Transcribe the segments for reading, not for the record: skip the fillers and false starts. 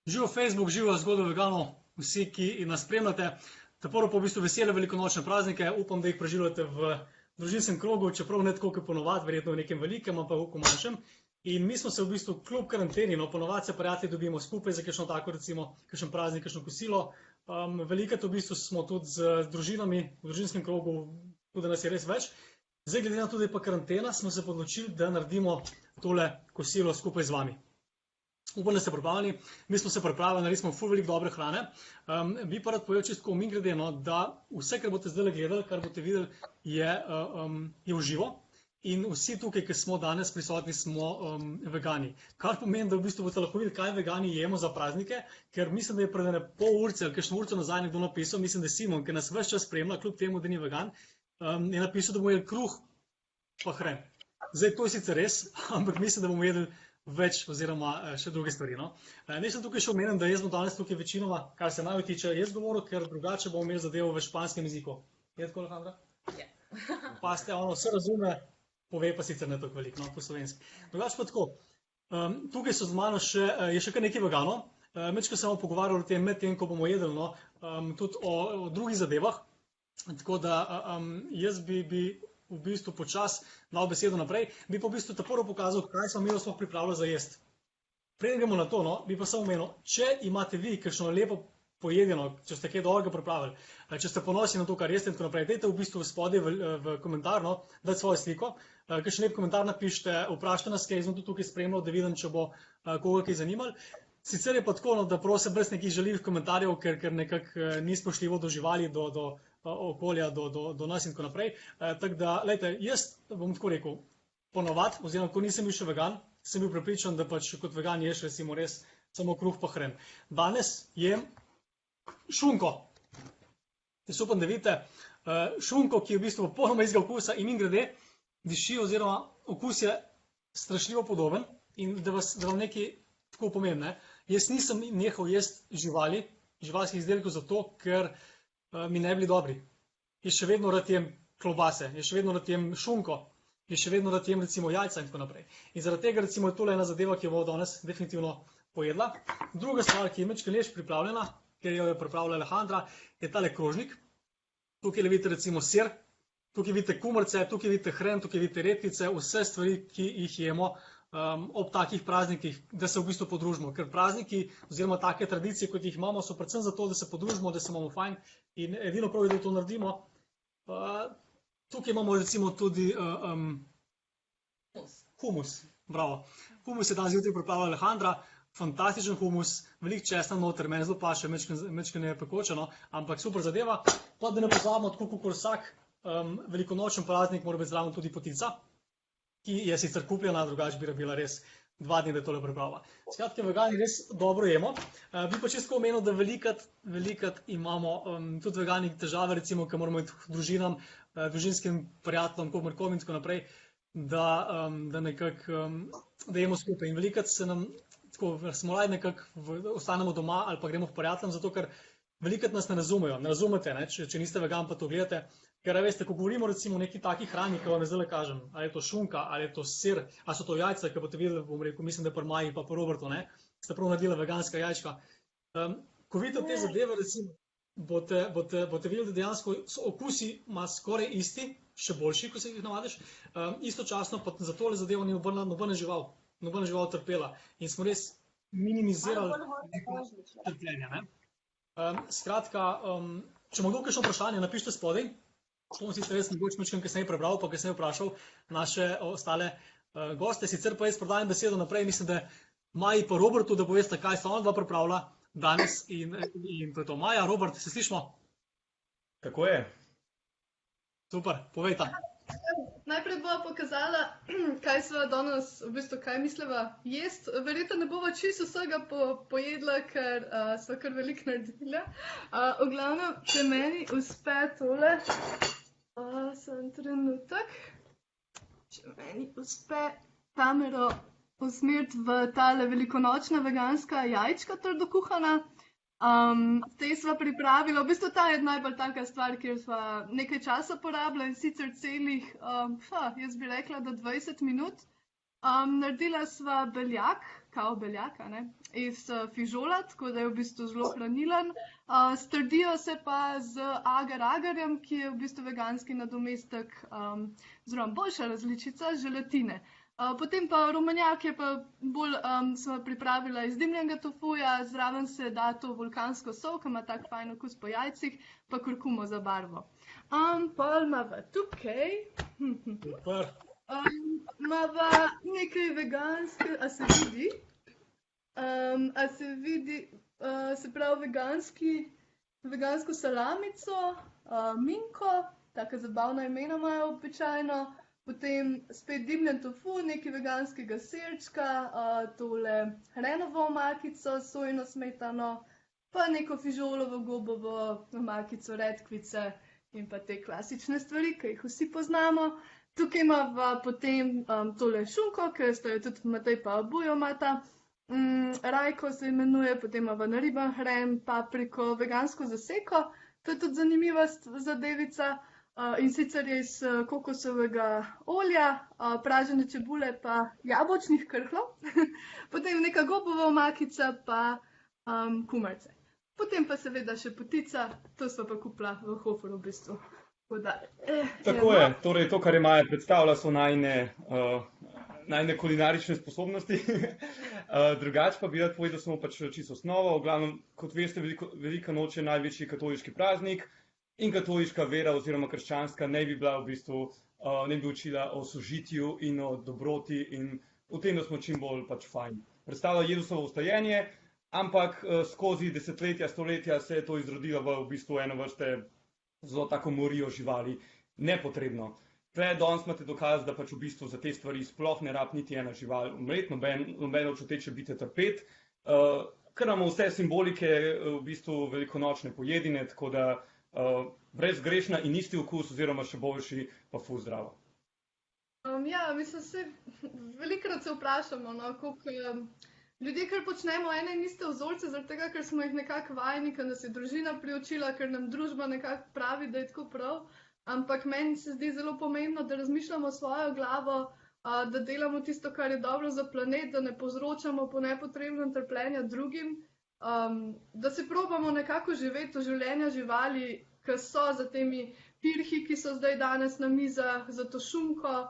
Živo Facebook, živo zgodbo veganov, vsi, ki nas spremljate. Prvo pa v bistvu vesele velikonočne praznike, upam, da jih preživljate v družinskem krogu, čeprav ne tako, kot ponovadi, verjetno v nekem velikem, ampak v manjšem. In mi smo se v bistvu kljub karanteni, no ponovadi se prijatelji dobimo skupaj za kakšno tako, recimo, kakšen praznik, kakšno kosilo. Velikrat v bistvu smo tudi z družinami v družinskem krogu, tudi da nas je res več. Zdaj, glede na to, da je pa karantena, smo se odločili, da naredimo tole kosilo skupaj z vami. Upam, da ste pripravljeni. Mi smo se pripravili, naredili smo ful veliko dobre hrane. Bi pa rad povedal čisto mimogrede, da vse, kar boste zdaj gledali, kar boste videli, je v živo. In vsi tukaj, ki smo danes prisotni, smo vegani. Kar pomeni, da v bistvu boste lahko videli, kaj vegani jemo za praznike, ker mislim, da je pred pol urce ali kakšno urco nazaj nekdo napisal, mislim, da je Simon, ki nas ves čas spremlja, kljub temu, da ni vegan, je napisal, da bomo jedli kruh pa hren. Zdaj, to je sicer res, ampak mislim, da bomo jedli več oziroma še druge stvari. Naj sem tukaj še omenim, da jaz bom danes tukaj večinoma, kar se naju tiče, jaz govoril, ker drugače bomo imeli zadevo v španskem jeziku. Je tako, Alejandra? Ja. Paste, ono vse razume, pove pa sicer ne tako veliko, no, po slovenski. Drugače pa tako, tukaj so z mano je še kar nekaj veganov. Mečko se bomo pogovarjali o tem, med tem, ko bomo jedli, no, tudi o drugih zadevah. Tako da jaz bi v bistvu počas dal besedo naprej, bi pa v bistvu prvo pokazal, kaj smo mi sploh pripravili za jesti. Preden gremo na to, no, bi pa samo omenil, če imate vi kakšno lepo pojedeno, če ste kaj dobrega pripravili, če ste ponosni na to, kar jeste in tako naprej, dajte v bistvu spodaj v komentar, no, dajte svojo sliko, kakšen lep komentar napišite, vprašajte nas, kaj smo tudi tukaj spremljali, da vidim, če bo koga kaj zanimali. Sicer je pa tako, no, da prosim brez nekih žaljivih komentarjev, ker nekako ni spoštljivo do živali, do okolja, do nas in tako naprej. Tako da, lejte, jaz bom tako rekel, ponovadi, oziroma ko nisem bil še vegan, sem bil prepričan, da pač kot vegan ješ recimo res samo kruh pa hren. Danes jem šunko. Jaz upam, da vidite šunko, ki je v bistvu popolnoma istega okusa in mimogrede diši oziroma okus je strašljivo podoben in da vam nekaj tako pomembno. Jaz nisem nehal jesti živali, živalskih izdelkov zato, ker mi ne bili dobri. Jaz še vedno rad jem klobase, jaz še vedno rad jem šunko, jaz še vedno rad jem recimo jajca in tako naprej. In zaradi tega recimo je tole ena zadeva, ki jo bomo danes definitivno pojedla. Druga stvar, ki je mečke lež pripravljena, ker jo je pripravila Alejandra, je tale krožnik. Tukaj vidite recimo sir, tukaj vidite kumarice, tukaj vidite hren, tukaj vidite redkvice, vse stvari, ki jih jemo ob takih praznikih, da se v bistvu podružimo. Ker prazniki oziroma take tradicije, kot jih imamo, so predvsem zato, da se podružimo, da se imamo fajn in edino prav je, da to naredimo. Tukaj imamo recimo tudi humus. Bravo. Humus je danes zjutraj pripravila Alejandra, fantastičen humus, veliko česna noter, meni zelo paše, mečkene je pekočeno, ampak super zadeva. Pa da ne pozabimo, tako kot vsak velikonočen praznik, mora biti zraven tudi potica, ki je sicer kupljena, drugače bi rabila res 2 dni, da je tole pripravila. Skratka, vegani res dobro jemo. Bi pa čisto omenil, da velikrat imamo tudi vegani težave, recimo, ker moramo iti k družinam, družinskim prijateljem, komerkom in tako naprej, da nekako da jemo skupaj. In velikrat se nam, tako smo raje nekako ostanemo doma ali pa gremo k prijateljem, zato ker velikrat nas ne razumejo. Ne razumete, ne? Če niste vegan, pa to gledate. Ker, veste, ko govorimo recimo o neki taki hrani, ki vam zdaj kažem, ali je to šunka, ali je to sir, ali so to jajca, ki boste videli, bom rekel, mislim, da pri Maji pa pri Robertu, ne, ste prav naredila veganska jajčka. Ko vidite te zadeve, recimo, boste videli, da dejansko so okusi ima skoraj isti, še boljši, ko se jih navadiš, istočasno pa za tole zadevo ni nobena žival trpela in smo res minimizirali trpljenje, ne. Skratka, če ima kdo kakšno vprašanje, napišite spodaj. Bom sicer res mogoče mečkam kasneje prebral, pa kasneje vprašal naše ostale goste. Sicer pa jaz predajam besedo naprej, mislim, da Maji pa Robertu, da poveste, kaj sta ona dva pripravila danes in to je to. Maja, Robert, se slišimo? Tako je. Super, povejta. Najprej bova pokazala, kaj sva danes, v bistvu, kaj misliva jest. Verjetno ne bova čisto vsega pojedla, ker sva kar veliko naredila. V glavnem, če meni uspe tole, samo trenutek, če meni uspe kamero usmeriti v tale velikonočna veganska jajčka trdokuhana. Te sva pripravila, v bistvu ta je najbolj taka stvar, kjer sva nekaj časa porabila in sicer celih, jaz bi rekla, da 20 minut. Naredila sva beljak, kao beljaka, iz fižola, tako da je v bistvu zelo hranilen. Strdijo se pa z agar-agarjem, ki je v bistvu veganski nadomestek, oziroma boljša različica želatine. Potem pa rumenjak je pa bolj, sem pripravila iz dimljenega tofuja, zraven se da to vulkansko sol, ki ima tak fajn okus po jajcih, pa kurkumo za barvo. Pol imava tukaj, Super. imava nekaj veganske, a se vidi, se pravi vegansko salamico, minko, taka zabavna imena imajo običajno, potem spet dimljen tofu, nekaj veganskega sirčka, tole hrenovo omakico, sojino smetano, pa neko fižolovo gobovo omakico, redkvice in pa te klasične stvari, ki jih vsi poznamo. Tukaj imava potem tole šunko, ki sta jo tudi Matej pa obojo imata. Rajko se imenuje, potem imava nariban hren, papriko, vegansko zaseko. To je tudi zanimiva zadevica. In sicer je iz kokosovega olja, pražene čebule pa jabolčnih krhlov. Potem neka gobova omakica pa kumarice. Potem pa seveda še potica, to sva pa kupila v Hoferju v bistvu. Tako je, torej to, kar je Maja predstavila, so najine kulinarične sposobnosti. Drugače pa bi rad povedal samo pač čisto osnovo. V glavnem, kot veste, Velika noč je največji katoliški praznik in katoliška vera oziroma krščanska ne bi bila v bistvu, ne bi učila o sožitju in o dobroti in o tem, da smo čim bolj pač fajn. Predstavlja Jezusovo vstajenje, ampak skozi desetletja, stoletja se je to izrodilo v bistvu eno vrste zelo tako morijo živali, nepotrebno. Danes imate dokaz, da pač v bistvu za te stvari sploh ne rab niti ena žival umret, nobeno čuteče bitje trpeti, ker imamo vse simbolike v bistvu velikonočne pojedine, tako da brezgrešna in isti okus oziroma še boljši, pa ful zdravo. Ja, mislim, velikokrat se vprašamo, koliko ljudje, ker počnemo ene in iste vzorce, zaradi tega, ker smo jih nekako vajeni, ker nas je družina priučila, ker nam družba nekako pravi, da je tako prav. Ampak meni se zdi zelo pomembno, da razmišljamo svojo glavo, da delamo tisto, kar je dobro za planet, da ne povzročamo po nepotrebnem trpljenja drugim, da se probamo nekako živeti v življenja živali, ki so za temi pirhi, ki so zdaj danes na mizah, za to šunko,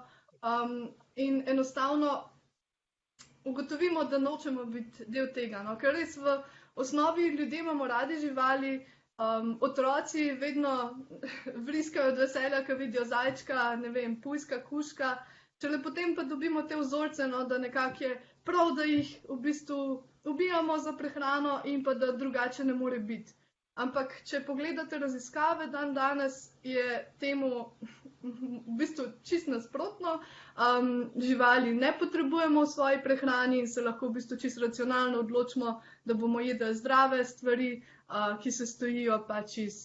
in enostavno ugotovimo, da nočemo biti del tega. Ker res v osnovi ljudje imamo radi živali, otroci vedno vriskajo od veselja, ko vidijo zajčka, ne vem, pujska, kužka. Šele potem pa dobimo te vzorce, da nekako je prav, da jih v bistvu ubijamo za prehrano in pa da drugače ne more biti. Ampak, če pogledate raziskave danes, je temu v bistvu čisto nasprotno. Živali ne potrebujemo v svoji prehrani in se lahko v bistvu čisto racionalno odločimo, da bomo jedli zdrave stvari, ki se stojijo pač iz,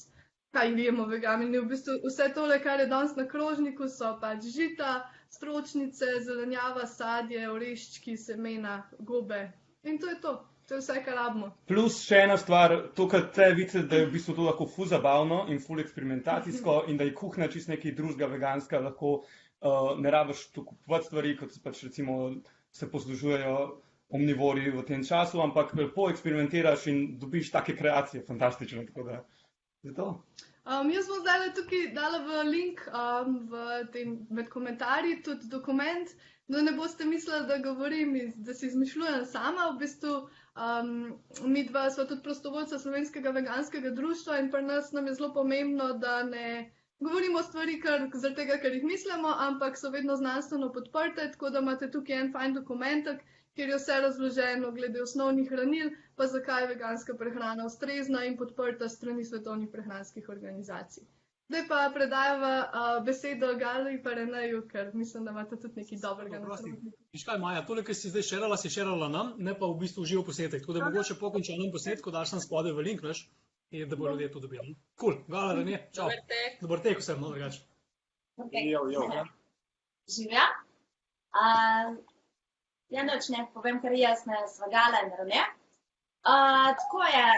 kaj jemo vegani. V bistvu vse tole, kar je danes na krožniku, so pač žita, stročnice, zelenjava, sadje, oreščki, semena, gobe. In to je to. To je vse, kar rabimo. Plus še ena stvar, to, kar treba videti, da je v bistvu to lahko ful zabavno in ful eksperimentacijsko in da je kuhna čisto nekaj drugega veganska, lahko ne rabiš to kupovati stvari, kot pač recimo se poslužujejo omnivori v tem času, ampak lepo eksperimentiraš in dobiš take kreacije, fantastično, tako da je to. Jaz bom zdaj tukaj dala v link med komentarji tudi dokument, da ne boste mislili, da govorim, da si izmišljujem sama. V bistvu mi dva sva tudi prostovoljca Slovenskega veganskega društva in pri nas nam je zelo pomembno, da ne govorimo stvari zaradi tega, ker jih mislimo, ampak so vedno znanstveno podprte, tako da imate tukaj en fajn dokumentek, kjer je vse razloženo glede osnovnih hranil, pa zakaj je veganska prehrana ustrezna in podprta strani svetovnih prehranskih organizacij. Zdaj pa predajava besedo Gali pa Reneju, ker mislim, da imate tudi nekaj dobrega na srcu. Viš kaj, Maja, tole, kar si zdaj šerala, si šerala nam, ne pa v bistvu živo posnetek. Tako da mogoče po končanem posnetku daš nam spodaj v link, veš, in da bo ljudje to dobili. Cool, Gala, Rene, čau. Dobar tek vsem, no, drugače. Živja. Ja, noč ne povem, ker jaz ne sva Gala in Rene. Tako je,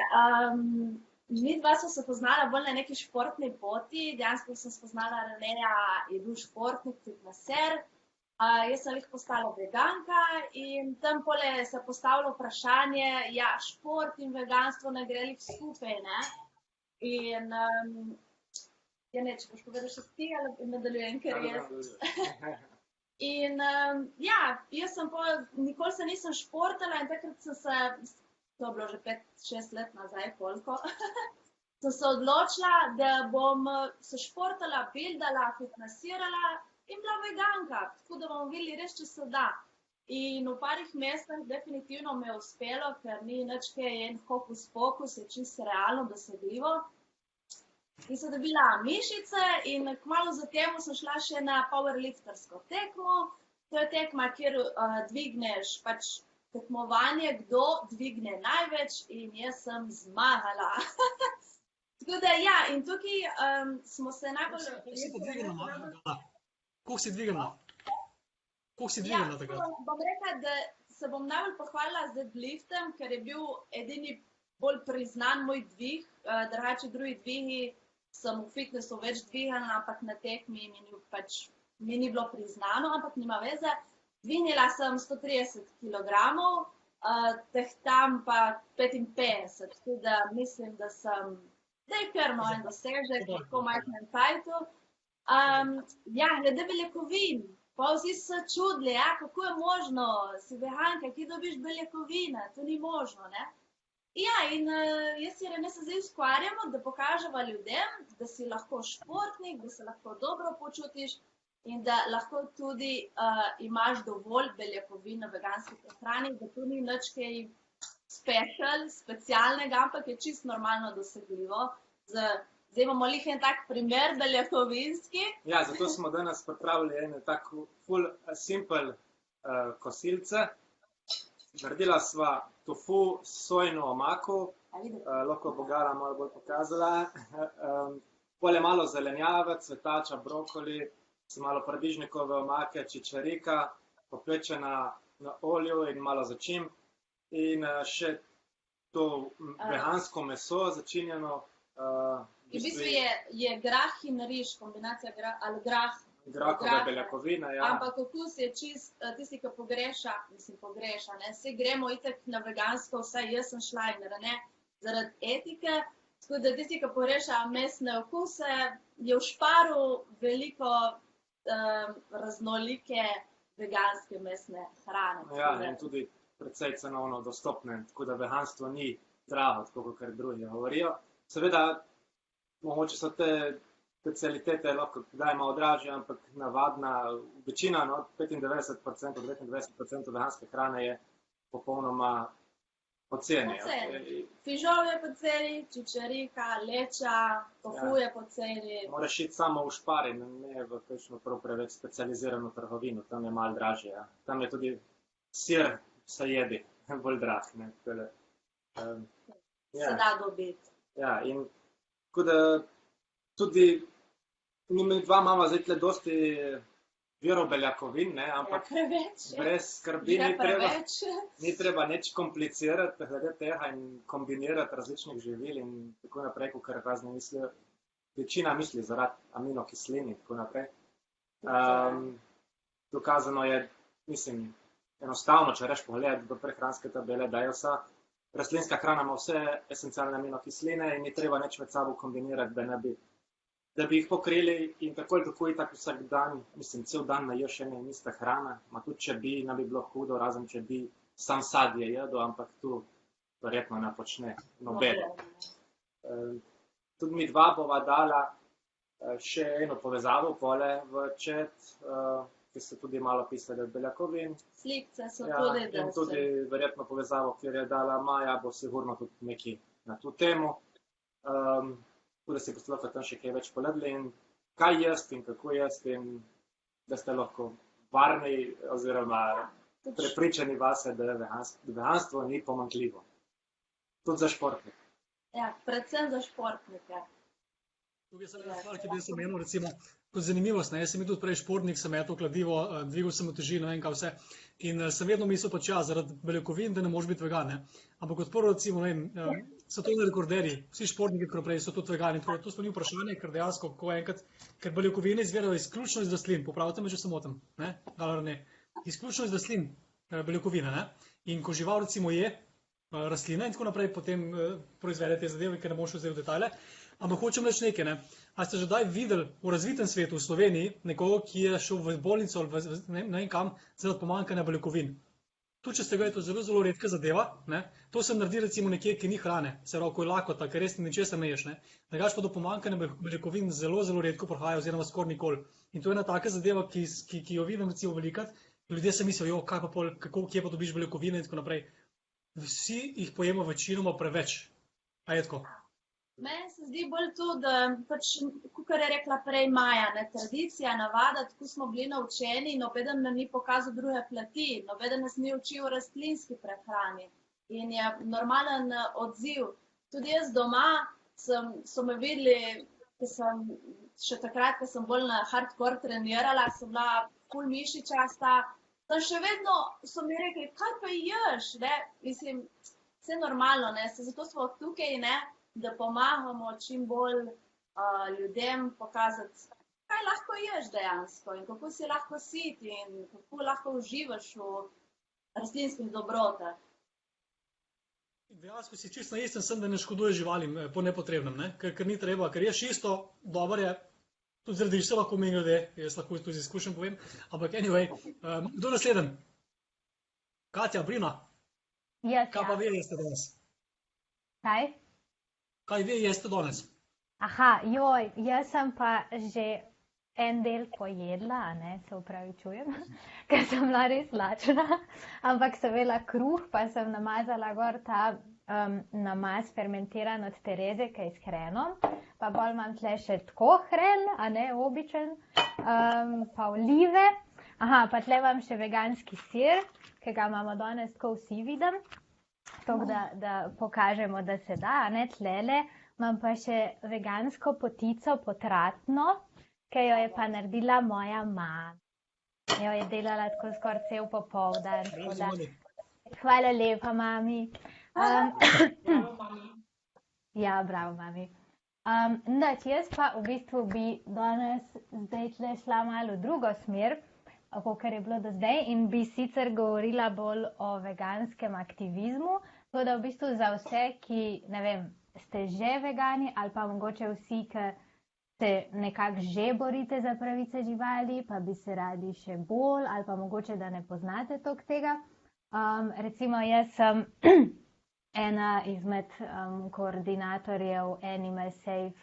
mi dva so se poznala bolj na neki športni poti, dejansko sem spoznala Reneja, je bil športnik, tudi maser. Jaz sem jih postala veganka in tam pole se postavlja vprašanje, ja, šport in veganstvo ne gre lih skupaj, ne? In ja, ne, če boš povedal še ti, ali nadaljujem, ker jaz. In ja, jaz sem nikoli se nisem športala in takrat sem se, to je bilo že 5-6 let nazaj, koliko, sem se odločila, da bom se športala, bildala, fitnessirala in bila veganka, tako da bomo videli res, če se da. In v parih mesecih definitivno me je uspelo, ker ni nič kaj en hokus pokus, je čisto realno dosegljivo. In sem dobila mišice in kmalu zatem sem šla še na powerliftersko tekmo. To je tekma, kjer dvigneš pač tekmovanje, kdo dvigne največ in jaz sem zmagala. Tako da ja, in tukaj smo se najbolj... Koliko si dvignila? Koliko si dvignila takrat? Ja, bom rekla, da se bom najbolj pohvalila z deadliftem, ker je bil edini bolj priznan moj dvig, drugače drugi dvigi sem v fitnessu več dvigala, ampak na tekmi mi ni bilo priznano, ampak nima veze. Dvignila sem 130 kilogramov, tehtam pa 55, tako da mislim, da je kar en dosežek, tako majhnem tajtu. Ja, glede beljakovin, pa vsi so se čudili, ja, kako je možno, si veganka, kje dobiš beljakovine, to ni možno, ne? Ja, in jaz si Rene se zdaj ukvarjamo, da pokažemo ljudem, da si lahko športnik, da se lahko dobro počutiš in da lahko tudi imaš dovolj beljakovin v veganski prehrani, da to ni nič kaj specialnega, ampak je čisto normalno dosegljivo. Zdaj imamo lih en tak primer beljakovinski. Ja, zato smo danes pripravili ene tako ful simple kosilce. Naredila sva tofu s sojino omako, lahko bo Gala malo bolj pokazala. Pol je malo zelenjave, cvetača, brokoli, malo paradižnikove omake, čičarika, popečena na olju in malo začimb. In še to vegansko meso začinjeno. V bistvu je grah in riž, kombinacija ali grah. Grahove beljakovine, ja. Ampak okus je čist, tisti, ki pogreša, ne, vsi gremo itak na vegansko, vsaj jaz sem šla in ne, zaradi etike, tako da tisti, ki pogreša mesne okuse, je v Šparu veliko raznolike veganske mesne hrane. Ja, in tudi precej cenovno dostopne, tako da veganstvo ni drago, tako kot drugi govorijo. Seveda, mogoče so te specialitete lahko kdaj malo dražje, ampak navadna večina, 95%, 99% veganske hrane je popolnoma poceni. Fižol je poceni, čičarika, leča, tofu je poceni. Moraš iti samo v Špar in ne v kakšno prav preveč specializirano trgovino, tam je malo dražje. Ja. Tam je tudi sir se jedi, bolj drag. Se da dobiti. Ja, in tako da tudi mi dva imamo zdaj tle dosti virov beljakovin, ne, ampak brez skrbi ni treba nič komplicirati glede tega in kombinirati različnih živil in tako naprej, kakor razne mislijo. Večina misli zaradi aminokislin in tako naprej. Dokazano je, mislim, enostavno, če reš pogled do prehranske tabele, da je vsa rastlinska hrana ima vse esencialne aminokisline in ni treba nič med sabo kombinirati, da bi jih pokrili in tako ali tako itak vsak dan, mislim, cel dan naješ ene in ista hrana, ma tudi če bi, ne bi bilo hudo, razen če bi sam sadje jedel, ampak tu verjetno ne počne nobeno. Tudi mi dva bova dala še eno povezavo pole v chat, ki ste tudi malo pisali od beljakovin. Slikce so tudi, da in tudi verjetno povezavo, kjer je dala Maja, bo sigurno tudi nekaj na to temo. Tudi si boste lahko tam še kaj več poledli in kaj jesti in kako jesti in da ste lahko varni oziroma prepričani vase, da veganstvo ni pomanjkljivo. Tudi za športnike. Ja, predvsem za športnike. Tukaj sem ena stvar, ki bi jaz omenil, recimo, kot zanimivost, ne, jaz sem bil tudi prej športnik, sem metal kladivo, dvigal sem uteži, ne vem kaj vse. In sem vedno mislil pač ja, zaradi beljakovin, da ne moreš biti vegan, ne. Ampak kot prvo recimo, ne vem, svetovni rekorderji, vsi športniki, ki prej so tudi vegani, tako da to sploh ni vprašanje, ker dejansko, ker beljakovine izvirajo izključno iz rastlin, popravite me, če se motim, ne, ali ne, izključno iz rastlin, beljakovine, ne. In ko žival recimo je rastline in tako naprej, potem proizvede te zadeve, ker ne bomo šli zdaj v detajle. Ampak hočem reči nekaj, ne. A ste že kdaj videli v razvitem svetu, v Sloveniji, nekoga, ki je šel v bolnico ali ne vem kam, zaradi pomanjkanja beljakovin? Tudi če ste ga, je to zelo, zelo redka zadeva, ne. To se naredi recimo nekje, ki ni hrane, se pravi, ko je lakota, ker res ničesar ne ješ, ne. Drugače pa do pomanjkanja beljakovin zelo, zelo redko prihaja oziroma skoraj nikoli. In to je ena taka zadeva, ki jo vidim recimo velikrat. Ljudje se mislijo, kaj pa pol, kje pa dobiš beljakovine in tako naprej. Vsi jih pojemo večinoma preveč. A je tako? Meni se zdi bolj to, da pač, kakor je rekla prej Maja, ne, tradicija, navada, tako smo bili naučeni, nobeden nam ni pokazal druge plati, nobeden nas ni učil o rastlinski prehrani in je normalen odziv. Tudi jaz doma so me videli, še takrat, ko sem bolj na hardcore trenirala, sem bila ful mišičasta, tam še vedno so mi rekli, kaj pa ješ, ne, mislim, vse normalno, ne, zato smo tukaj, ne, da pomagamo čim bolj ljudem pokazati, kaj lahko ješ dejansko in kako si lahko sit in kako lahko uživaš v rastlinskih dobrotah. Dejansko si čisto na istem sem, da ne škoduje živalim po nepotrebnem, ne? Ker ni treba, ker ješ isto, dobro je, tudi zaradi se lahko meni ljudje, jaz lahko tudi izkušen povem, ampak anyway, kdo nasleden? Katja, Brina? Jaz, Kaj pa vi jeste danes? Kaj? Kaj vi jeste danes? Aha, joj, jaz sem pa že en del pojedla, ne, se upravičujem, ker sem bila res lačna, ampak sem imela kruh, pa sem namazala gor ta namaz fermentiran od Terezeke s hrenom, pa bolj imam tle še tako hren, a ne običen, pa olive, aha, pa tle imam še veganski sir, ki ga imamo danes, ko vsi vidim, tako da pokažemo, da se da, a ne, tlele, imam pa še vegansko potico potratno, ki jo je pa naredila moja mama. Jo je delala tako skoraj cel popoldan. Hvala lepa, mami. Ja, bravo, mami. Jaz pa v bistvu bi danes zdaj tle šla malo v drugo smer, kakor je bilo do zdaj, in bi sicer govorila bolj o veganskem aktivizmu, tako da v bistvu za vse, ki, ne vem, ste že vegani ali pa mogoče vsi, ki se nekako že borite za pravice živali, pa bi se radi še bolj ali pa mogoče, da ne poznate toliko tega. Recimo jaz sem ena izmed koordinatorjev Animal Safe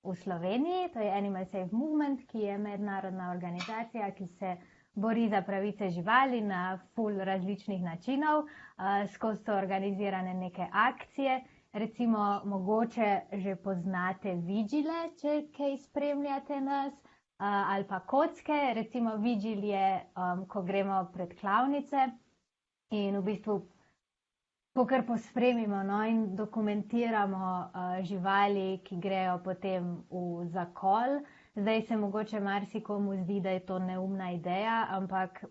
v Sloveniji, to je Animal Safe Movement, ki je mednarodna organizacija, ki se bori za pravice živali na ful različnih načinov, skozi so organizirane neke akcije. Recimo, mogoče že poznate vigile, če kaj spremljate nas, ali pa kocke. Recimo, vigil je, ko gremo pred klavnice in v bistvu kakor pospremimo, no, in dokumentiramo živali, ki grejo potem v zakol. Zdaj se mogoče marsikomu zdi, da je to neumna ideja, ampak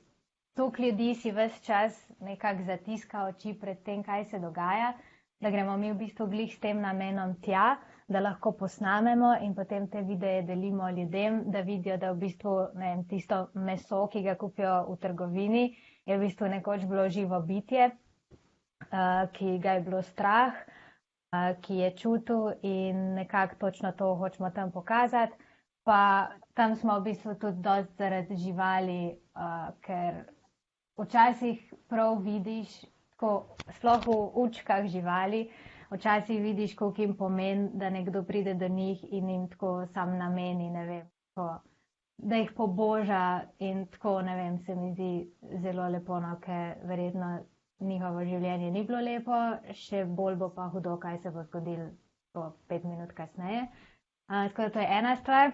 toliko ljudi si ves čas nekako zatiska oči pred tem, kaj se dogaja, da gremo mi v bistvu glih s tem namenom tja, da lahko posnamemo in potem te videe delimo ljudem, da vidijo, da v bistvu, ne vem, tisto meso, ki ga kupijo v trgovini, je v bistvu nekoč bilo živo bitje, ki ga je bilo strah, ki je čutil in nekako točno to hočemo tam pokazati. Pa tam smo v bistvu tudi dosti zaradi živali, ker včasih prav vidiš, tako sploh v učkah živali, včasih vidiš, koliko jim pomeni, da nekdo pride do njih in jim tako sam nameni, ne vem, tako, da jih poboža in tako, ne vem, se mi zdi zelo lepo, no, ker verjetno njihovo življenje ni bilo lepo, še bolj bo pa hudo, kaj se bo zgodilo 5 minut kasneje. Tako da to je ena stvar.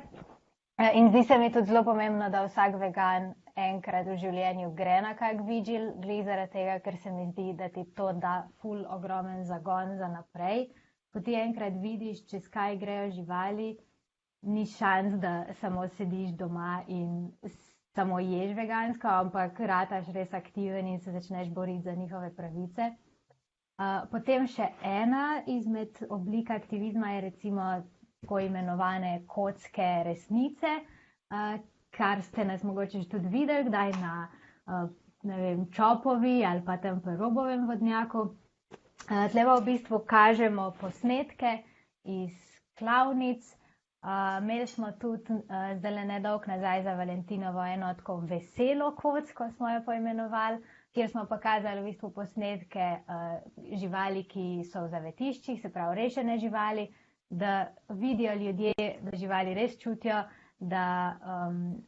In zdi se mi tudi zelo pomembno, da vsak vegan enkrat v življenju gre na kak vigil, glih zaradi tega, ker se mi zdi, da ti to da ful ogromen zagon za naprej. Ko ti enkrat vidiš, čez kaj grejo živali, ni šans, da samo sediš doma in samo ješ vegansko, ampak rataš res aktiven in se začneš boriti za njihove pravice. Potem še ena izmed oblik aktivizma je recimo tako imenovane kocke resnice, kar ste nas mogoče tudi videli, kdaj na ne vem, Čopovi ali pa tam pri Robovem vodnjaku. Tle v bistvu kažemo posnetke iz klavnic. Imeli smo tudi zdaj nedolgo nazaj za Valentinovo eno tako veselo kocko, smo jo poimenovali, kjer smo pokazali v bistvu posnetke živali, ki so v zavetiščih, se pravi rešene živali, da vidijo ljudje, da živali res čutijo, da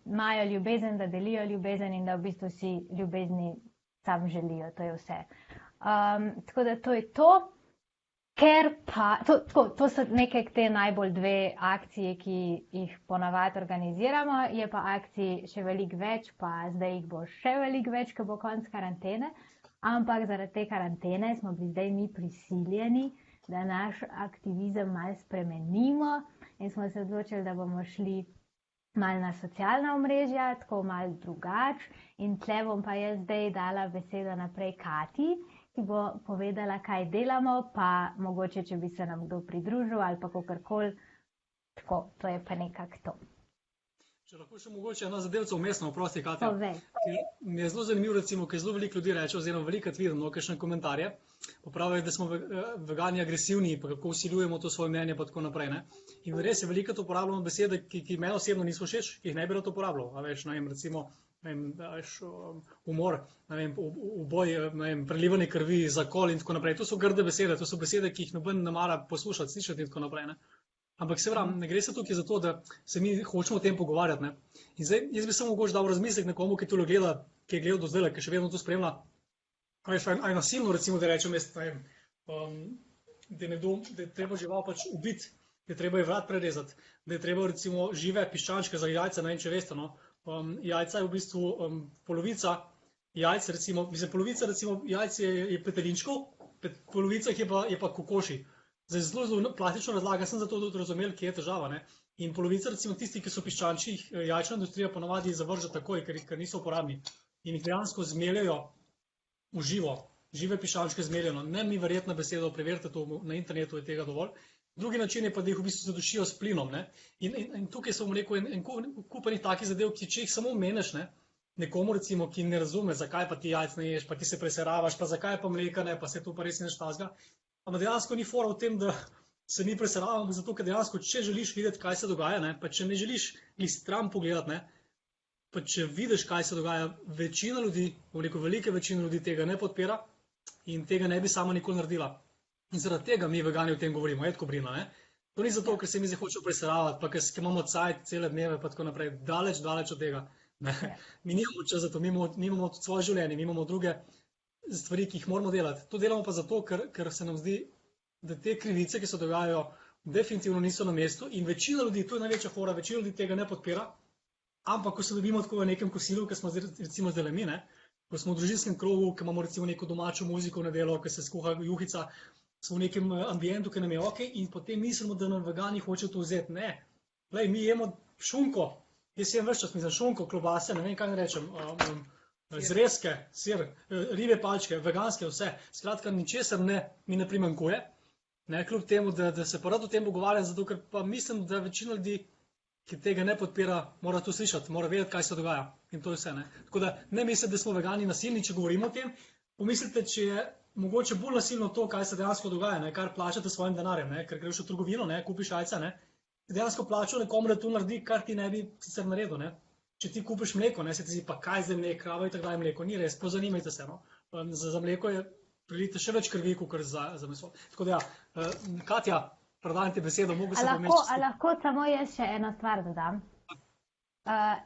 imajo ljubezen, da delijo ljubezen in da v bistvu si ljubezni sam želijo, to je vse. Tako da to je to. Ker pa, to so neke te najbolj dve akcije, ki jih ponavadi organiziramo, je pa akcij še veliko več, pa zdaj jih bo še veliko več, ko bo konec karantene, ampak zaradi te karantene smo bili zdaj mi prisiljeni, da naš aktivizem malo spremenimo in smo se odločili, da bomo šli malo na socialna omrežja, tako malo drugače in tle bom pa jaz zdaj dala besedo naprej Kati, ki bo povedala, kaj delamo, pa mogoče, če bi se nam kdo pridružil ali pa kakorkoli. Tako, to je pa nekako to. Če lahko še mogoče ena zadevca vmesno, oprosti, Katja. Povej. Mi je zelo zanimivo, recimo, ker zelo veliko ljudi reče, oziroma velikokrat vidim, kakšne komentarje, popravijo, da smo vegani agresivni, pa kako vsiljujemo to svoje mnenje, pa tako naprej. Ne? In res je velikokrat uporabljamo besede, ki meni osebno niso všeč, ki jih ne bi rad uporabljal. A veš, ne vem, recimo, umor, uboj, prelivanje krvi, zakol in tako naprej. To so grde besede, to so besede, ki jih noben ne mara poslušati, slišati in tako naprej. Ne? Ampak se pravi, ne gre se tukaj za to, da se mi hočemo o tem pogovarjati. Ne? In zdaj, jaz bi samo mogoče dal razmislek nekomu, ki to gleda, ki je gledal do zdaj, ki še vedno to spremlja. Aj nasilno, recimo, da rečem, da je treba žival pač ubiti, da je treba je vrat prerezati, da je treba recimo žive piščančke za jajca, ne vem, če veste, no. Jajca je v bistvu polovica jajc, recimo, polovica recimo jajc je petelinčkov, polovica je pa kokoši. Zdaj zelo plastično razlagam, sem zato tudi razumel, kje je težava, ne. In polovica recimo tisti, ki so piščanči, jajčna industrija ponavadi zavrže takoj, ker niso uporabni. In jih dejansko zmeljajo v živo, žive piščančke zmeljeno. Ne mi verjetna beseda, preverite to na internetu, je tega dovolj. Drugi način je pa, da jih v bistvu zadušijo s plinom. Ne? In tukaj sem rekel en kup enih takih zadev, ki če jih samo omeneš, ne? Nekomu recimo, ki ne razume, zakaj pa ti jajc ne ješ, pa ti se preseravaš, pa zakaj pa mleka ne, pa se to pa res ne štazga. Ampak dejansko ni fora v tem, da se mi preseravamo, zato ker dejansko, če želiš videti, kaj se dogaja, ne? Pa če ne želiš stran pogledati, ne? Pa če vidiš, kaj se dogaja, večina ljudi, velika večina ljudi tega ne podpira in tega ne bi sama nikoli naredila. In zaradi tega mi vegani o tem govorimo, je tako brino, ne? To ni zato, ker se mi zdaj hočejo preseravati, pa ker imamo cajt cele dneve, pa tako naprej, daleč od tega. Ne? Mi nimamo čas za to, mi imamo tudi svoje življenje, mi imamo druge stvari, ki jih moramo delati. To delamo pa zato, ker se nam zdi, da te krivice, ki se dogajajo, definitivno niso na mestu in večina ljudi, to je največja fora, večina ljudi tega ne podpira, ampak ko se dobimo tako v nekem kosilu, ki smo recimo zdaj mi, ne? Ko smo v družinskem krogu, ki imamo recimo neko domačo muziko na delo, ki se skuha juhica, smo v nekem ambientu, ki nam je ok, in potem mislimo, da nam vegani hočejo to vzeti. Ne. Lej, mi jemo šunko, jaz jem ves čas, mislim, šunko, klobase, ne vem, kaj ne rečem, zrezke, sir, ribe palčke, veganske, vse. Skratka, ničesar mi ne primanjkuje, ne, kljub temu, da se pa rad o tem pogovarjam, zato ker pa mislim, da večina ljudi, ki tega ne podpira, mora to slišati, mora vedeti, kaj se dogaja. In to je vse. Ne. Tako da ne mislite, da smo vegani nasilni, če govorimo o tem, pomislite, če je mogoče bolj nasilno to, kaj se dejansko dogaja, ne, kar plačate s svojim denarjem, ne, ker greš v trgovino, ne, kupiš jajca, ne, dejansko plačajo nekomu, da to naredi, kar ti ne bi sicer naredil. Ne. Če ti kupiš mleko, ne, se ti zdi, pa kaj zdaj mleko, krava in tako dalje mleko, ni res, pozanimajte se. No. Za mleko je prilite še več krvi, kot za meso. Tako da ja, Katja, predajam ti besedo, mogo se pomešati. A lahko samo jaz še eno stvar dodam?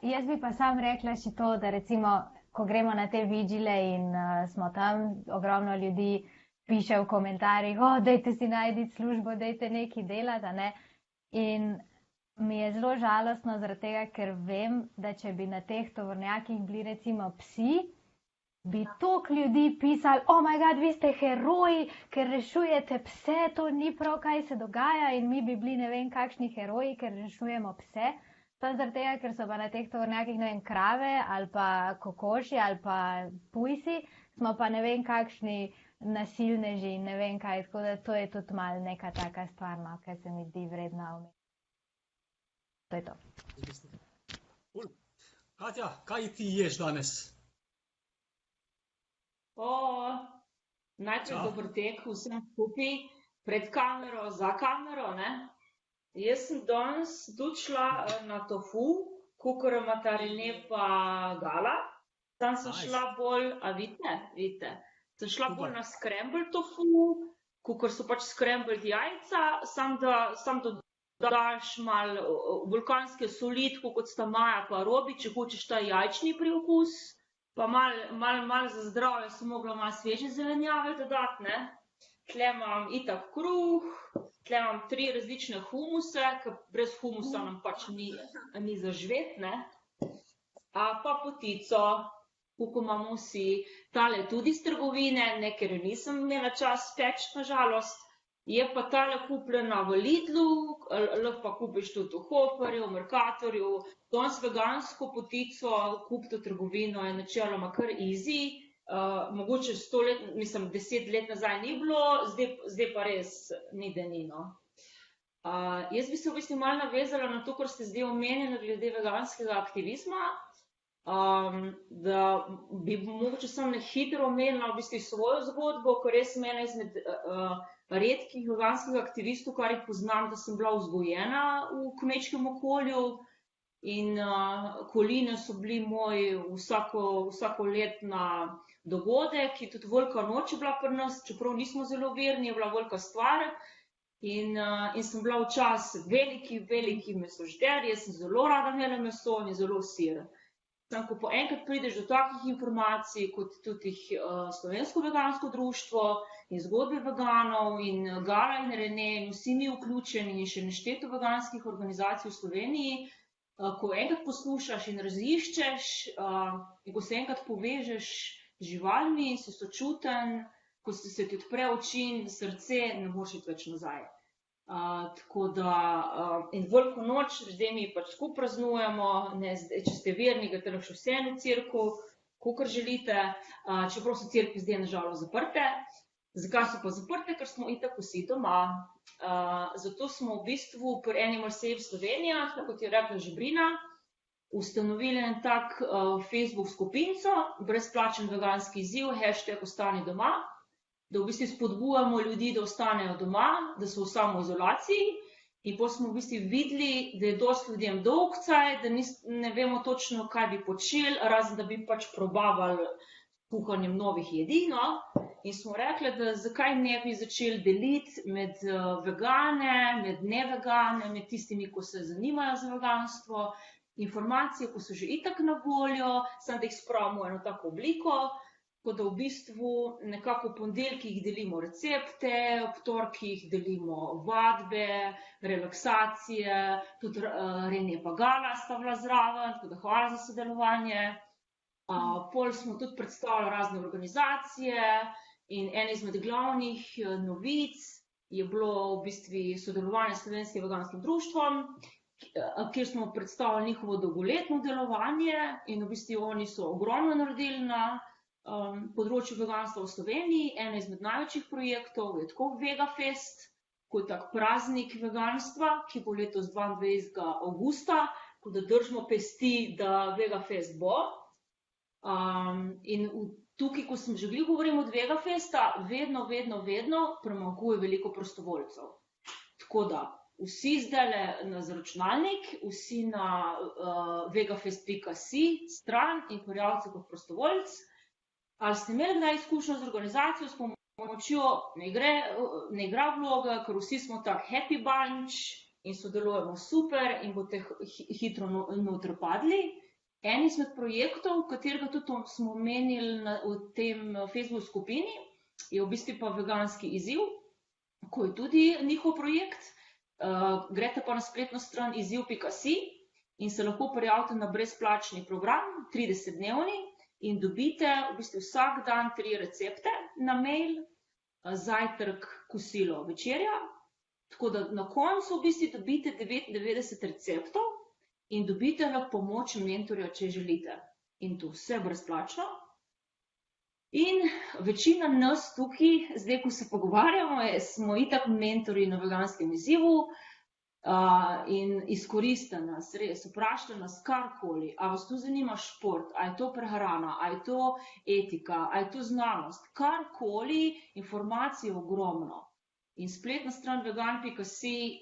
Jaz bi pa sam rekla še to, da recimo, ko gremo na te vigile in smo tam, ogromno ljudi piše v komentarjih, dajte si najti službo, dajte nekaj delati, ne? In mi je zelo žalostno zaradi tega, ker vem, da če bi na teh tovornjakih bili recimo psi, bi toliko ljudi pisali, oh my god, vi ste heroji, ker rešujete pse, to ni prav, kaj se dogaja in mi bi bili ne vem kakšni heroji, ker rešujemo pse. Pa zaradi tega, ker so pa na teh tovornjakih, ne vem, krave ali pa kokoši ali pa pujsi, smo pa ne vem kakšni nasilneži in ne vem kaj, tako da to je tudi malo neka taka stvar, no, ki se mi zdi vredna omeniti. To je to. Cool. Katja, kaj ti ješ danes? Najprej Ja. dober tek vsem skupaj, pred kamero, za kamero, ne? Jaz sem danes tudi šla na tofu, kakor imata Rene pa Gala. Tam sem Nice. šla bolj, a vidite? Sem šla Super. bolj na scramble tofu, kakor so pač scrambled jajca, sam da daš malo vulkanske soli, tako kot sta Maja pa Robi, če hočeš ta jajčni priokus. Pa malo za zdravje sem mogla malo sveže zelenjave dodati, ne. Tle imam itak kruh, tle imam 3 različne humuse, ker brez humusa nam pač ni zažvet, ne. Pa potico, kako imamo vsi, tale tudi iz trgovine, ne, ker jo nisem imela čas peči, na žalost. Je pa tale kupljena v Lidlu, lahko pa kupiš tudi v Hoferju, v Mercatorju. Danes vegansko potico kupiti v trgovino je načeloma kar easy. Mogoče 10 let nazaj ni bilo, zdaj pa res ni da ni, no. Jaz bi se v bistvu malo navezala na to, kar ste zdaj omenili glede veganskega aktivizma. Da bi mogoče samo hitro omenila v bistvu svojo zgodbo, ker res sem ena izmed redkih veganskih aktivistov, kar jih poznam, da sem bila vzgojena v kmečkem okolju in koline so bili moj vsakoletna dogodek, ki tudi velika noč je bila pri nas, čeprav nismo zelo verni, je bila velika stvar in sem bila včasih veliki mesožder, jaz sem zelo rada imela meso in zelo sir. Samo ko po enkrat prideš do takih informacij, kot tudi Slovensko vegansko društvo in zgodbe veganov in Gala in Rene in vsi mi vključeni in še nešteto veganskih organizacij v Sloveniji, ko enkrat poslušaš in raziščeš in ko se enkrat povežeš z živalmi in si sočuten, ko se ti odpre oči in srce, ne moreš iti več nazaj. Tako da, in veliko noč, zdaj mi pač skupaj praznujemo, če ste verni, greste lahko še vseeno v cerkev, kakor želite, čeprav so cerkve zdaj na žalost zaprte. Zakaj so pa zaprte? Ker smo itak vsi doma. Zato smo v bistvu pri Animal Safe Slovenija, tako kot je rekla Žebrina, ustanovili en tak Facebook skupinco, brezplačen veganski izziv, #ostani doma, da v bistvu spodbujamo ljudi, da ostanejo doma, da so v samoizolaciji in potem smo v bistvu videli, da je dosti ljudem dolgcaj, da ne vemo točno, kaj bi počeli, razen da bi pač probavali kuhanjem novih jedi, no. In smo rekli, da zakaj ne bi začeli deliti med vegane, med nevegane, med tistimi, ko se zanimajo za veganstvo, informacije, ko so že itak na voljo, samo da jih spravimo v eno tako obliko. Tako da v bistvu nekako v ponedeljkih delimo recepte, ob torkih delimo vadbe, relaksacije, tudi Rene pa Gala sta bila zraven, tako da hvala za sodelovanje. Pol smo tudi predstavili razne organizacije in ena izmed glavnih novic je bilo v bistvu sodelovanje s Slovenskim veganskim društvom, kjer smo predstavili njihovo dolgoletno delovanje in v bistvu oni so ogromno naredili na področju veganstva v Sloveniji. Ena izmed največjih projektov je tako Vegafest, kot tak praznik veganstva, ki bo letos 22. avgusta, tako da držimo pesti, da Vegafest bo. In tukaj, ko sem že govorila od Vegafesta, vedno primanjkuje veliko prostovoljcev. Tako da vsi zdajle na računalnik, vsi na vegafest.si stran in prijavite se kot prostovoljc. Ali ste imeli kdaj izkušnjo z organizacijo s pomočjo, ne igra vloga, ker vsi smo tak happy bunch in sodelujemo super in boste hitro noter padli. En izmed projektov, katerega tudi smo omenili v tem Facebook skupini, je v bistvu pa veganski izziv, ko je tudi njihov projekt. Greste pa na spletno stran izziv.si in se lahko prijavite na brezplačni program, 30-dnevni, in dobite v bistvu vsak dan 3 recepte na mail, zajtrk, kosilo, večerja. Tako da na koncu v bistvu dobite 99 receptov in dobite pomoč mentorja, če želite. In to vse brezplačno. In večina nas tukaj, zdaj ko se pogovarjamo, smo itak mentorji na veganskem izzivu in izkoriste nas, res, vprašajte nas karkoli, a vas tu zanima šport, a je to prehrana, a je to etika, a je to znanost, karkoli, informacij je ogromno. In spletna stran vegan.si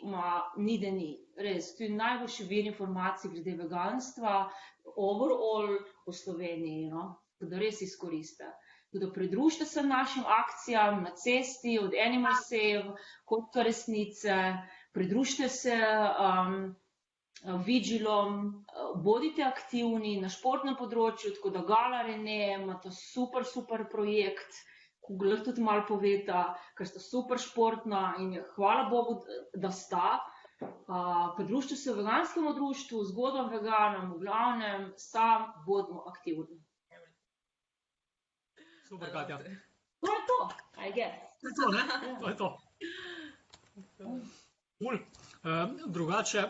ni da ni. Res, to je najboljši vir informacij glede veganstva, overall v Sloveniji, no? Tako da res izkoriste. Tako da pridružite se našim akcijam na cesti, od Animal Save, Kotka resnice, pridružite se Vigilom, bodite aktivni na športnem področju, tako da Gala Rene imate super projekt, ko lahko tudi malo poveta, ker sta super športna in hvala Bogu, da sta. Pridružite se veganskemu društvu, zgodbam veganom, v glavnem, sam bodimo aktivni. Super, Katja. To je to, I guess. To je to, ne? To je to. Cool. Drugače,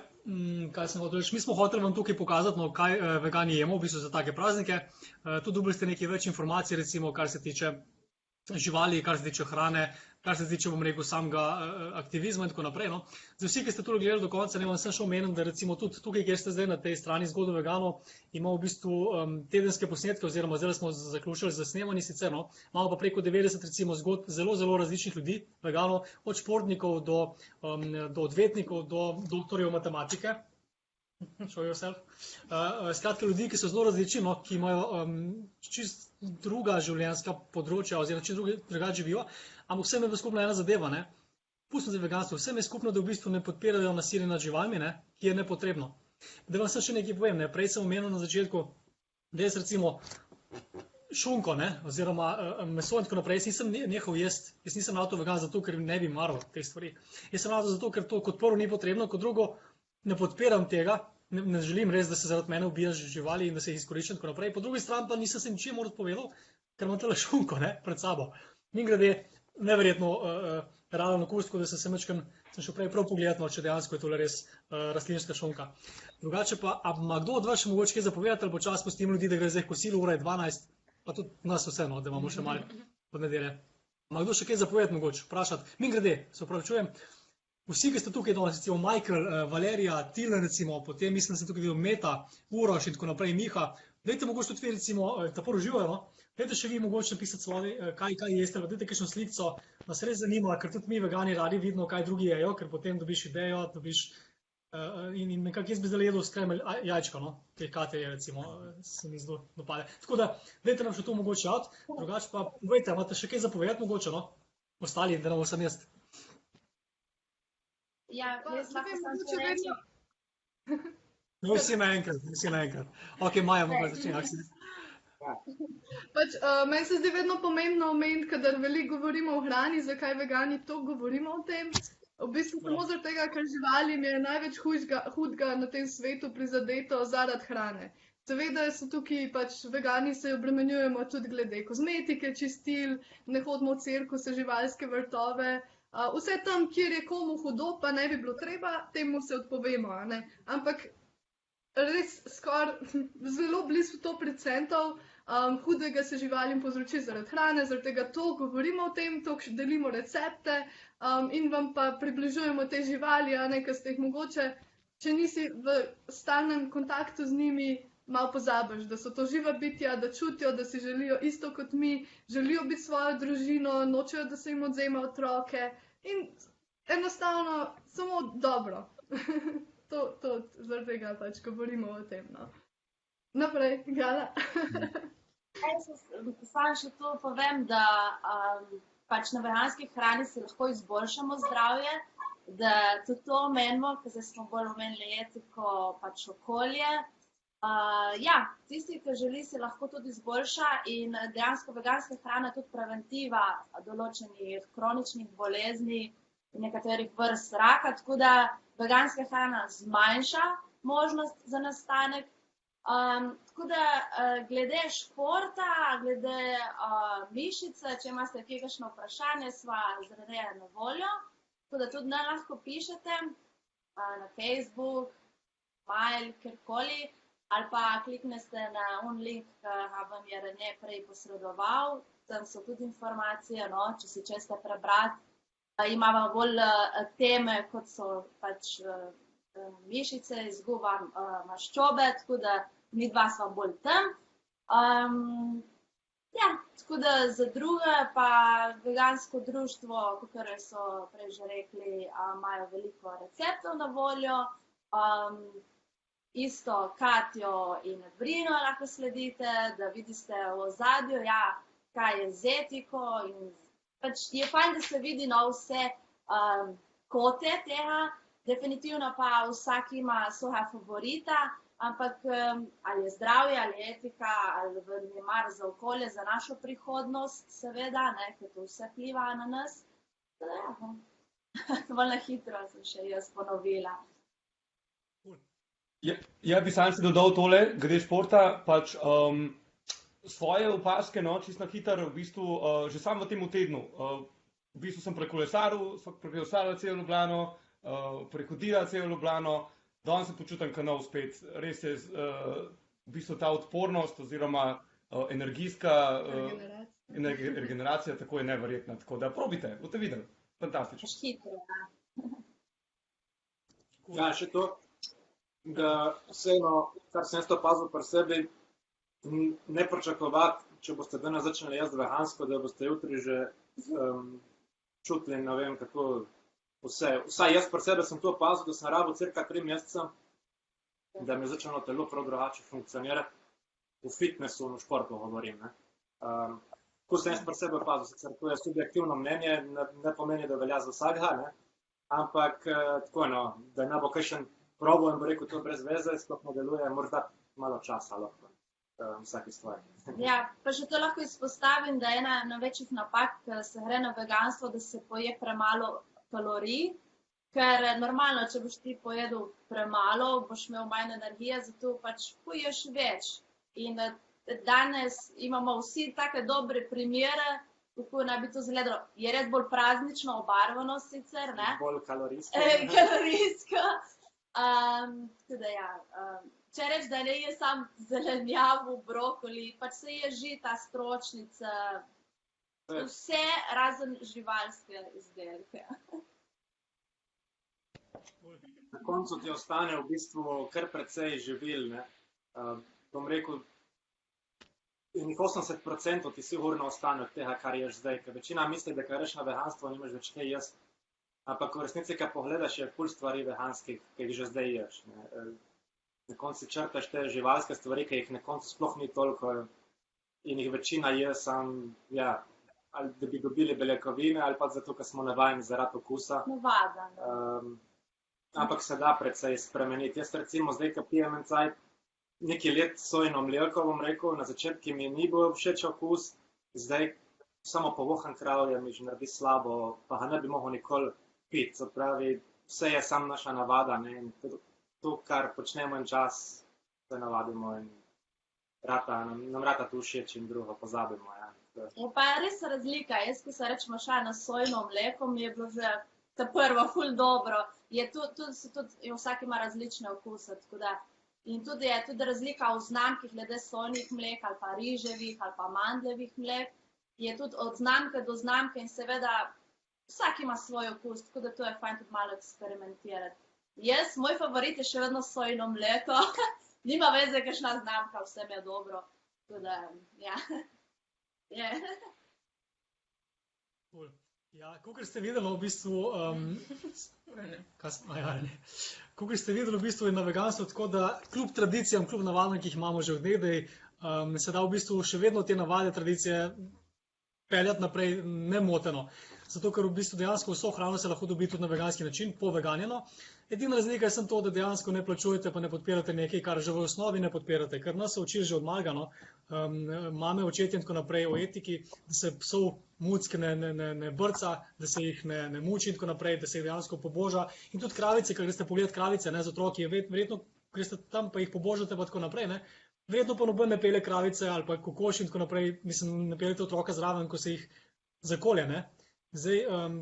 kaj sem hotel reči, mi smo hoteli vam tukaj pokazati, no, kaj vegani jemo, v bistvu za take praznike. Tu dobili ste nekaj več informacij, recimo, kar se tiče živali, kar se tiče hrane, kar se tiče, bom rekel, samega aktivizma in tako naprej. No. Za vsi, ki ste to gledali do konca, ne vam sem še omenil, da recimo tudi tukaj, kjer ste zdaj na tej strani Zgodba veganov, imamo v bistvu tedenske posnetke, oziroma zdaj smo zaključili z snemanji sicer, no. Imamo pa preko 90 recimo zgodb zelo različnih ljudi, veganov, od športnikov do odvetnikov, do doktorjev matematike. Show yourself. Skratka, ljudi, ki so zelo različni, no, ki imajo čist druga življenjska področja, oziroma čist drugače živijo, ampak vsem je skupna ena zadeva, ne. Pustimo zdaj veganstvo, vsem je skupno, da v bistvu ne podpirajo nasilje nad živalmi, ne, ki je nepotrebno. Da vam še nekaj povem, ne. Prej sem omenil na začetku, da jaz recimo šunko, ne, oziroma meso in tako naprej, jaz nisem nehal jesti, jaz nisem avto vegan zato, ker ne bi maral teh stvari. Jaz sem avto zato, ker to kot prvo ni potrebno, kot drugo ne podpiram tega, ne želim res, da se zaradi mene ubija živali in da se jih izkorišča in tako naprej. Po drugi strani pa nisem se ničemu odpovedal, ker imam tale šunko, ne, pred sabo. Mimogrede, neverjetno realen okus, tako da sem šel prej prav pogledat, no, če dejansko je tole res rastlinska šunka. Drugače pa, a ima kdo od vas še mogoče kaj zapovedati, ali počasi pustim ljudi, da gre zdaj kosilo, ura je 12, pa tudi nas vseeno, da imamo še malo od nedelje. Ima kdo še kaj zapovedati mogoče, vprašati? Mimogrede, se opravičujem. Vsi, ki ste tukaj danes, recimo Michael, Valerija, Tilen, recimo, potem mislim, da sem tukaj videl Meta, Uroš in tako naprej, Miha. Dajte mogoče tudi vi, recimo, tako uživajo, no? Dajte še vi mogoče napisati slovi, kaj jeste, dajte kakšno slikco, nas res zanima, ker tudi mi vegani radi vidimo, kaj drugi jejo, ker potem dobiš idejo, in nekako jaz bi zdaj jedel skremelj jajčka, no? Kaj Katja je, recimo, se mi zelo dopade. Tako da, dajte nam še to mogoče jad, drugače pa, povejte, imate še kaj zapovedati mogoče, no? Ostali, da nam sem jaz. Ja, jaz lahko samo še rečem. No, vsi naenkrat. Ok, Maja, mogoče začne. Meni se zdi vedno pomembno omeniti, kadar veliko govorimo o hrani, zakaj vegani to govorimo o tem. V bistvu samo zaradi tega, ker živalim je največ hudega na tem svetu prizadeto zaradi hrane. Seveda so tukaj vegani se obremenjujemo tudi glede kozmetike, čistil, ne hodimo v cirkuse, živalske vrtove. Vse tam, kjer je komu hudo, pa ne bi bilo treba, temu se odpovemo, ne? Ampak res skoraj zelo blizu 100% hudega se živalim povzroči zaradi hrane, zaradi tega to govorimo o tem, to delimo recepte in vam pa približujemo te živali, ker ste jih mogoče, če nisi v stalnem kontaktu z njimi, malo pozabiš, da so to živa bitja, da čutijo, da si želijo isto kot mi, želijo biti svojo družino, nočejo, da se jim odzema otroke in enostavno samo dobro. To zaradi tega govorimo o tem. No. Naprej, Gala. Samo še to povem, da na veganski hrani si lahko izboljšamo zdravje, da tudi to omenimo, ker zdaj smo bolj omenili etiko, okolje. Tisti, ki želi, si lahko tudi izboljša in dejansko veganska hrana je tudi preventiva določenih kroničnih bolezni in nekaterih vrst raka, tako da veganska hrana zmanjša možnost za nastanek Tako da glede športa, glede mišice, če imate kakšno vprašanje, sva zradeja na voljo. Tako da tudi nam lahko pišete na Facebook, mail, kjerkoli, ali pa kliknete na link, ki vam je Rene prej posredoval. Tam so tudi informacije, no, če si česte prebrati. Imamo bolj teme, kot so pač mišice, izguba maščobe, tako da mi dva sva bolj tam. Ja, tako da za druge pa vegansko društvo, kakor so prej že rekli, imajo veliko receptov na voljo. Isto Katjo in Brino lahko sledite, da vidite v ozadju, ja, kaj je z etiko in pač je fajn, da se vidi na vse kote tega, definitivno pa vsak ima svoja favorita, ampak ali je zdravje, ali je etika, ali je mar za okolje, za našo prihodnost, seveda, ne, ker to vse vpliva na nas. Da, ja, bolj na hitro sem še jaz ponovila. Ja, bi sam se dodal tole, glede športa, pač svoje opaske, no, čisto na hitro, v bistvu, že sam v tem tednu. V bistvu sem prekolesaril celo Ljubljano, prehodila celo Ljubljano, danes se počutim kot nov spet. Res je, v bistvu ta odpornost oziroma energijska regeneracija tako je neverjetna. Tako da probite, boste videli. Fantastično. Hitro, ja. Ja, še to, da vseeno, kar sem jaz to opazil pri sebi, ne pričakovati, če boste danes začeli jesti vegansko, da boste jutri že čutili, ne vem, kako vse. Vsaj jaz pri sebi sem to opazil, da sem rabil cirka 3 mesece, da mi je začelo telo prav drugače funkcionirati. V fitnessu, v športu govorim. Ko sem jaz pri sebi opazil, sicer to je subjektivno mnenje, ne pomeni, da velja za vsakega, ne? Ampak tako, no, da ne bo kakšen probo in bo rekel, to brez veze, sploh ne deluje, morda malo časa lahko. Vsaki stvari. Ja, pa še to lahko izpostavim, da je ena največjih napak, ko se gre na veganstvo, da se poje premalo kalorij, ker normalno, če boš ti pojedel premalo, boš imel manj energije, zato pač poješ več. In danes imamo vsi take dobre primere, kako naj bi to izgledalo. Je res bolj praznično obarvano sicer, ne? Bolj kalorijsko. Kalorijsko. Tako da ja, če reč, da ne je sam zelenjavo, brokoli, pač se je žita, stročnica, vse razen živalske izdelke. Na koncu ti ostane v bistvu kar precej živil, ne. Bom rekel, in 80% ti sigurno ostane od tega, kar ješ zdaj, ker večina misli, da kar ješ na veganstvo, nimaš več kaj jesti. Ampak v resnici, kad pogledaš, je ful stvari veganskih, ki jih že zdaj ješ, ne. Na koncu črtaš te živalske stvari, ki jih na koncu sploh ni toliko in jih večina je sam, ja, ali da bi dobili beljakovine, ali pa zato, ker smo navajeni zaradi okusa. Navada. Ampak se da precej spremeniti. Jaz recimo zdaj, ko pijem en cajt, nekaj let sojino mleko, bom rekel, na začetku mi ni bil všeč okus, zdaj samo povohan kravlje mi že naredi slabo, pa ga ne bi mogel nikoli piti. Se pravi, vse je samo naša navada, ne, in to, kar počnemo en čas, se navadimo in nam rata tu všeč in drugo pozabimo, ja. Je pa res razlika. Jaz, ko se rečemo šla na sojino mleko, mi je bilo že ta prvo ful dobro. Vsak ima različne okuse, tako da. In tudi je razlika v znamkih glede sojnih mlek ali pa riževih ali pa mandljevih mlek. Je tudi od znamke do znamke in seveda vsak ima svoj okus, tako da to je fajn tudi malo eksperimentirati. Moj favorit je še vedno sojino mleko, nima veze, kakšna znamka, vse mi je dobro. Tako da, ja. Ja, kakor ste videli, v bistvu, je na veganstvu tako, da kljub tradicijam, kljub navadam, ki jih imamo že od nekdaj, se da v bistvu še vedno te navade, tradicije peljati naprej nemoteno. Zato, ker v bistvu dejansko vso hrano se lahko dobi tudi na veganski način, poveganjeno. Edina razlika je samo to, da dejansko ne plačujete pa ne podpirate nekaj, kar že v osnovi ne podpirate, ker nas so učili že od malega, no, mame, očetje in tako naprej o etiki, da se psov mucke ne brca, da se jih ne muči in tako naprej, da se jih dejansko poboža. In tudi kravice, ker greste pogledati kravice, ne, z otroki, je verjetno greste tam, pa jih pobožate, pa tako naprej. Ne? Verjetno pa noben ne pele kravice ali pa kokoši in tako naprej, mislim, ne pelete otroka zraven, ko se jih zakolje. Ne? Zdaj,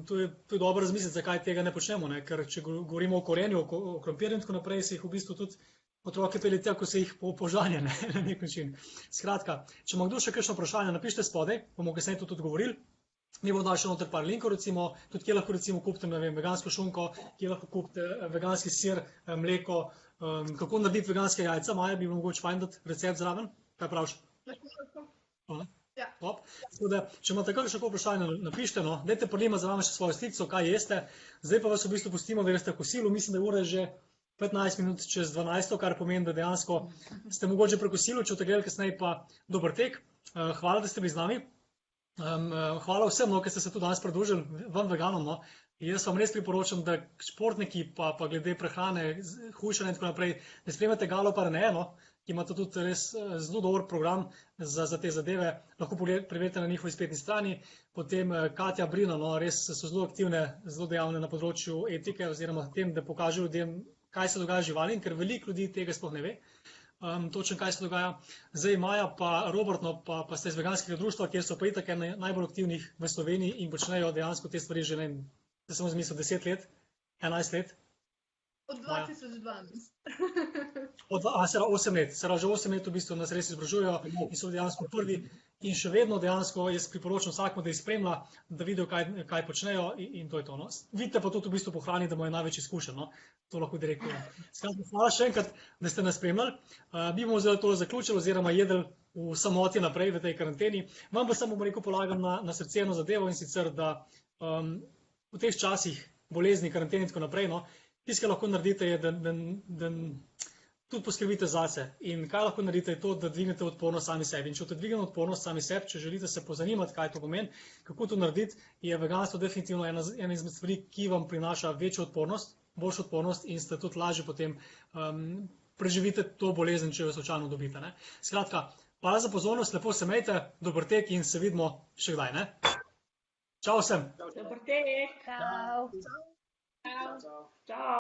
to je dobro razmisliti, zakaj tega ne počnemo, ne? Ker če govorimo o korenju, o krompirju in tako naprej, se jih v bistvu tudi otroke pelete, ko se jih požanje, ne? Na nek način. Skratka, če ima kdo še kakšno vprašanje, napišite spodaj, bomo kasneje tudi odgovorili. Mi bomo dali še noter par linkov, recimo, tudi kje lahko recimo kupite, ne vem, vegansko šunko, kje lahko kupite veganski sir, mleko, kako narediti veganske jajca. Maja, bi bilo mogoče fajn dati recept zraven. Kaj praviš? Ja. Top. Tako da, če imate kakšno vprašanje, napišite, no. Dajte prilima za vami še svojo slico, kaj jeste. Zdaj pa vas v bistvu pustimo, da greste v kosilo. Mislim, da je ura že 15 minut čez 12, kar pomeni, da dejansko ste mogoče pri kosilu, če boste gledali kasneje, pa dober tek. Hvala, da ste bili z nami. Hvala vsem, no, ki ste se tudi danes pridružili, vam veganom. No. Jaz vam res priporočam, da športniki, pa glede prehrane, hujšanja in tako naprej, ne spremljate Galo Paraneja, ki ima tudi res zelo dober program za te zadeve. Lahko preverite na njihovi spletni strani. Potem Katja Brina, no, res so zelo aktivne, zelo dejavne na področju etike oziroma tem, da pokažejo ljudem, kaj se dogaja z živalim, ker veliko ljudi tega sploh ne ve. Točno kaj se dogaja. Zdaj Maja pa Robert, no, pa ste iz veganskega društva, kjer so pa itak najbolj aktivnih v Sloveniji in počnejo dejansko te stvari že, ne vem, da sem zmislil 10 let, 11 let. Od 2012. Se pravi 8 let. Se pravi, že 8 let v bistvu nas res izobražujejo in so dejansko prvi. In še vedno dejansko jaz priporočam vsakmu, da jih spremlja, da vidijo, kaj počnejo in to je to. No. Vidite pa tudi v bistvu pohrani, da imajo največ izkušenj. No. To lahko direktno. Skratka, hvala še enkrat, da ste nas spremljali. Mi bomo zdaj to zaključili oziroma jedli v samoti naprej v tej karanteni. Vam pa samo polagam na srce eno zadevo in sicer, da v teh časih bolezni, karanteni in tako naprej, no, tisto, kar lahko naredite, je, da tudi poskrbite zase. In kaj lahko naredite, je to, da dvignete odpornost sami sebi. In če boste dvignili odpornost sami sebi, če želite se pozanimati, kaj to pomeni, kako to narediti, je veganstvo definitivno ena izmed stvari, ki vam prinaša večjo odpornost, boljšo odpornost in ste tudi lažje potem preživite to bolezen, če jo slučajno dobite. Ne? Skratka, hvala za pozornost, lepo se imejte, dober tek in se vidimo še kdaj. Ne? Čau vsem! Dober tek! Čau! Čau!